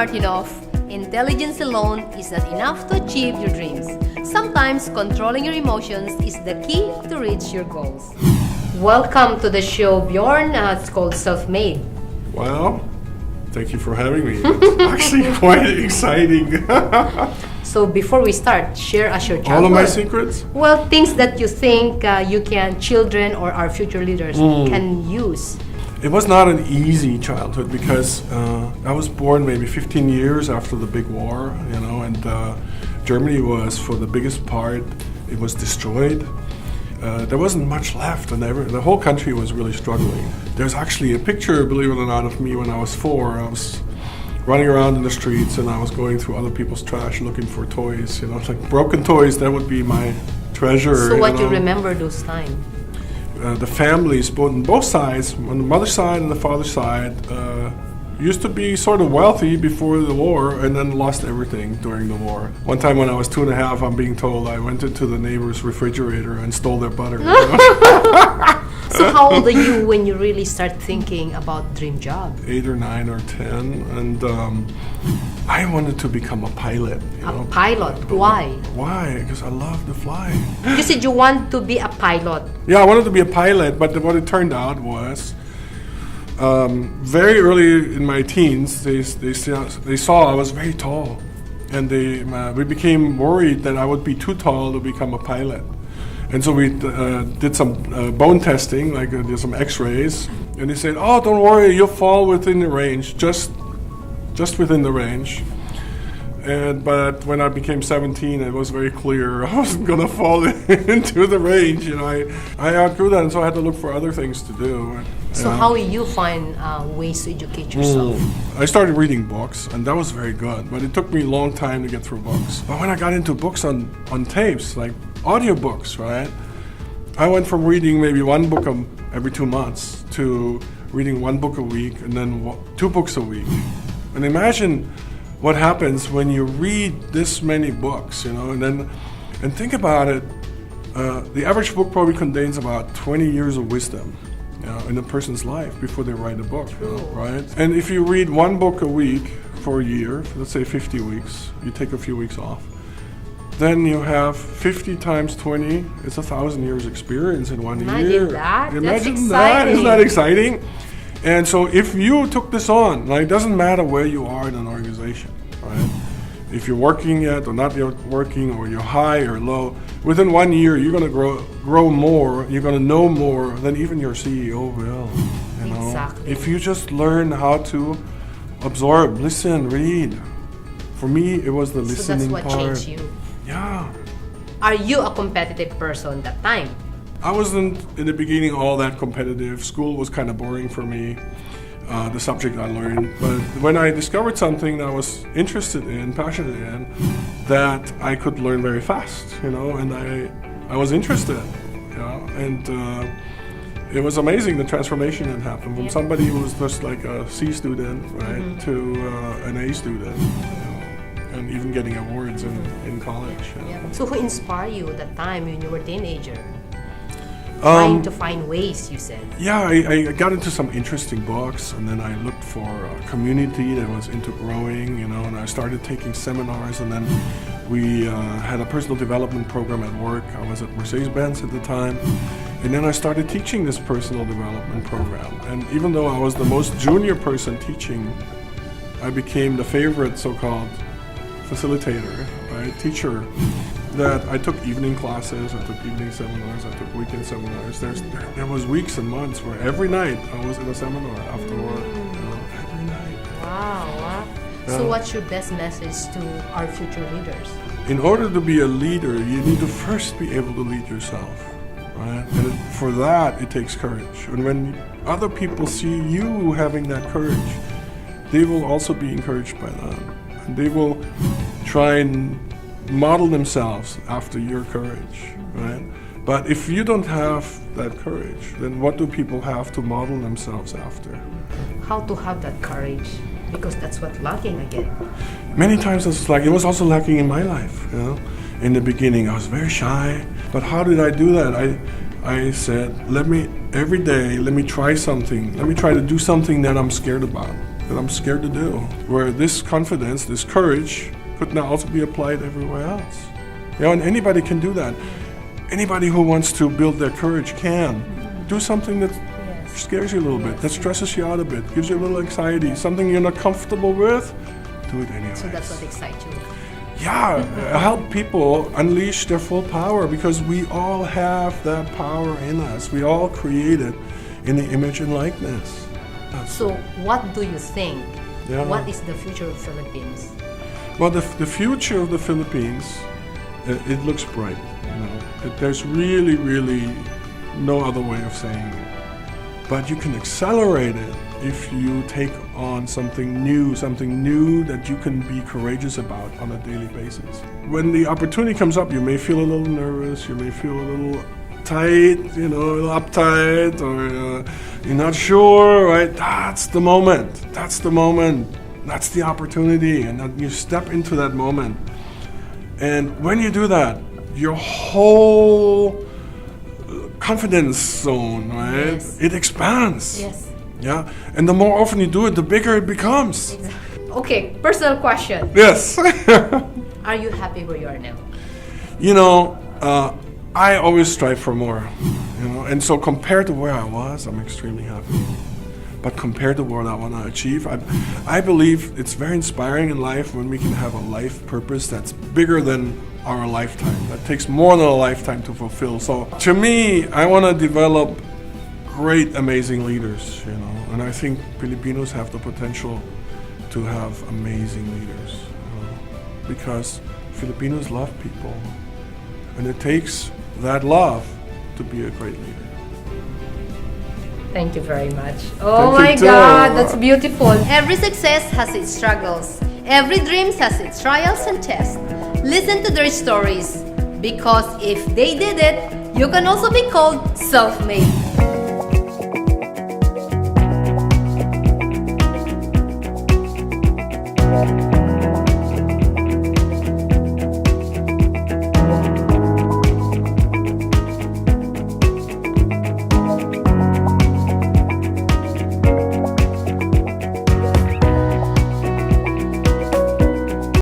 Martinoff, intelligence alone is not enough to achieve your dreams. Sometimes controlling your emotions is the key to reach your goals. Welcome to the show, Bjorn. It's called Self-Made. Well, thank you for having me. It's actually quite exciting. So before we start, share us your childhood. All of my secrets? Well, things that you think children or our future leaders can use. It was not an easy childhood because I was born maybe 15 years after the big war, and Germany was, for the biggest part, it was destroyed. There wasn't much left, and the whole country was really struggling. There's actually a picture, believe it or not, of me when I was 4. I was running around in the streets, and I was going through other people's trash looking for toys, like broken toys. That would be my treasure. So what you remember those times? The families, on both sides, on the mother's side and the father's side, used to be sort of wealthy before the war and then lost everything during the war. One time when I was 2.5, I'm being told I went into the neighbor's refrigerator and stole their butter. So how old are you when you really start thinking about dream job? 8 or 9 or 10, and I wanted to become a pilot. A pilot? Why? Why? Because I love to fly. You said you want to be a pilot. Yeah, I wanted to be a pilot, but what it turned out was very early in my teens, they saw I was very tall, and we became worried that I would be too tall to become a pilot. And so we did some bone testing, did some X-rays, and they said, "Oh, don't worry, you'll fall within the range, just within the range." But when I became 17, it was very clear I wasn't going to fall into the range. I outgrew that, and so I had to look for other things to do. So how will you find ways to educate yourself? I started reading books, and that was very good, but it took me a long time to get through books. But when I got into books on tapes, like audiobooks, right? I went from reading maybe one book every 2 months to reading one book a week and then 2 books a week. And imagine what happens when you read this many books, and think about it. The average book probably contains about 20 years of wisdom, in a person's life before they write a book, right? And if you read one book a week for a year, let's say 50 weeks, you take a few weeks off, then you have 50 times 20, it's 1,000 years experience in 1 year. Imagine That's exciting. That, isn't that exciting? And so if you took this on, it doesn't matter where you are in an organization, right? If you're working yet or not working, or you're high or low, within 1 year you're going to grow more, you're going to know more than even your CEO will. Exactly. If you just learn how to absorb, listen, read. For me, it was the listening part. So that's what changed you. Yeah. Are you a competitive person that time? I wasn't in the beginning all that competitive. School was kind of boring for me, the subject I learned. But when I discovered something that I was interested in, passionate in, that I could learn very fast, and I was interested, and it was amazing the transformation that happened from somebody who was just like a C student, right, to an A student. And even getting awards in college. So who inspired you at that time when you were a teenager? Trying to find ways, you said. Yeah, I got into some interesting books, and then I looked for a community that was into growing, and I started taking seminars, and then we had a personal development program at work. I was at Mercedes-Benz at the time, and then I started teaching this personal development program. And even though I was the most junior person teaching, I became the favorite so-called facilitator, right, teacher, that I took evening classes, I took evening seminars, I took weekend seminars. There was weeks and months where every night I was in a seminar after work, every night. Wow. So what's your best message to our future leaders? In order to be a leader, you need to first be able to lead yourself, right? And for that, it takes courage. And when other people see you having that courage, they will also be encouraged by that. And they will try and model themselves after your courage, right? But if you don't have that courage, then what do people have to model themselves after? How to have that courage? Because that's what's lacking again. Many times it was also lacking in my life, In the beginning, I was very shy. But how did I do that? I said, every day, let me try something. Let me try to do something that I'm scared about. that I'm scared to do. Where this confidence, this courage, could now also be applied everywhere else. You know, and anybody can do that. Anybody who wants to build their courage can. Do something that scares you a little bit, that stresses you out a bit, gives you a little anxiety, something you're not comfortable with, do it anyway. So that's what excites you. Yeah, help people unleash their full power, because we all have that power in us. We all created in the image and likeness. So what do you think? Yeah. What is the future of Philippines? Well, the future of the Philippines, it looks bright. You know, there's really, really no other way of saying it. But you can accelerate it if you take on something new that you can be courageous about on a daily basis. When the opportunity comes up, you may feel a little nervous, you may feel a little tight, you know, a little uptight, or you're not sure, right? That's the moment. That's the moment. That's the opportunity. And then you step into that moment. And when you do that, your whole confidence zone, right? Yes. It expands. Yes. Yeah. And the more often you do it, the bigger it becomes. Okay, personal question. Yes. Are you happy where you are now? You know, I always strive for more, you know, and so compared to where I was, I'm extremely happy. But compared to what I want to achieve, I believe it's very inspiring in life when we can have a life purpose that's bigger than our lifetime. That takes more than a lifetime to fulfill. So to me, I want to develop great, amazing leaders, you know, and I think Filipinos have the potential to have amazing leaders, you know, because Filipinos love people, and it takes that love to be a great leader. Thank you very much. Oh Thank my you too. God, that's beautiful. Every success has its struggles. Every dream has its trials and tests. Listen to their stories, because if they did it, you can also be called self-made.